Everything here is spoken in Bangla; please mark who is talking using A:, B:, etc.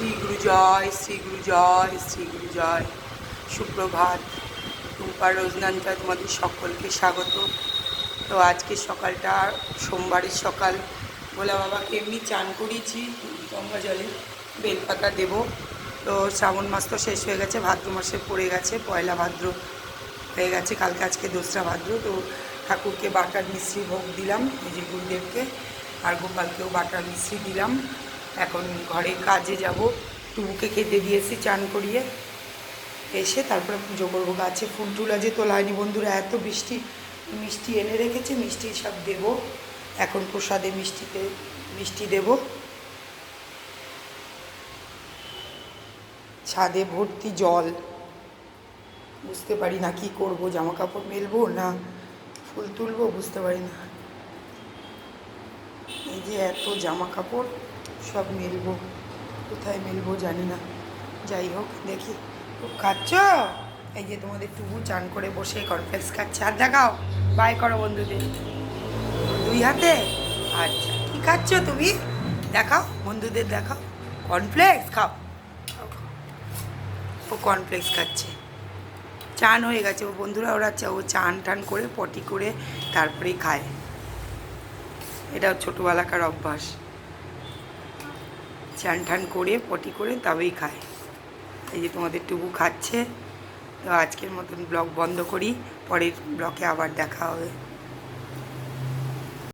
A: শ্রী গুরু জয়, শ্রী গুরু জয়, শ্রী গুরু জয়। সুপ্রভাত। টুম্পা রোজনাঞ্চা তোমাদের সকলকে স্বাগত। তো আজকে সকালটা সোমবারের সকাল, ভোলা বাবাকে এমনি চান করিয়েছি গঙ্গা জলে, বেলপাতা দেব। তো শ্রাবণ মাস তো শেষ হয়ে গেছে, ভাদ্র মাসে পড়ে গেছে, পয়লা ভাদ্র হয়ে গেছে কালকে, আজকে দোসরা ভাদ্র। তো ঠাকুরকে বাটার মিশ্রি ভোগ দিলাম, এই যে গুরুদেবকে, আর গোপালকেও বাটার মিশ্রি দিলাম। এখন ঘরে কাজে যাব, টুবুকে খেতে দিয়েছি চান করিয়ে, এসে তারপরে পুজো করবো। গাছে ফুল টুল আজকে তোলা হয়নি বন্ধুরা, এত বৃষ্টি, মিষ্টি এনে রেখেছে, মিষ্টি সব দেবো এখন প্রসাদে, মিষ্টি দেব। ছাদে ভর্তি জল, বুঝতে পারি না কি করব, জামা কাপড় মেলবো না ফুল তুলবো, বুঝতে পারি না। এই যে এত জামা কাপড় সব মেলবো, কোথায় মেলবো জানি না। যাই হোক দেখি। খুব খাচ্ছ? এই যে তোমাদের টুবু চান করে বসে কর্নফ্লেক্স খাচ্ছে। আর দেখাও, বাই করো বন্ধুদের দুই হাতে। আচ্ছা, কি খাচ্ছ তুমি? দেখাও বন্ধুদের, দেখাও। কর্নফ্লেক্স খাও। ও কর্নফ্লেক্স খাচ্ছে। চান হয়ে গেছে ও বন্ধুরা, ও চান টান করে পটি করে তারপরেই খায়। এটা ছোটোবেলাকার অভ্যাস, চান টান করে পটি করে তবেই খায়। এই যে তোমাদের টুবু খাচ্ছে। তো আজকের মতন ব্লগ বন্ধ করি, পরের ব্লগে আবার দেখা হবে।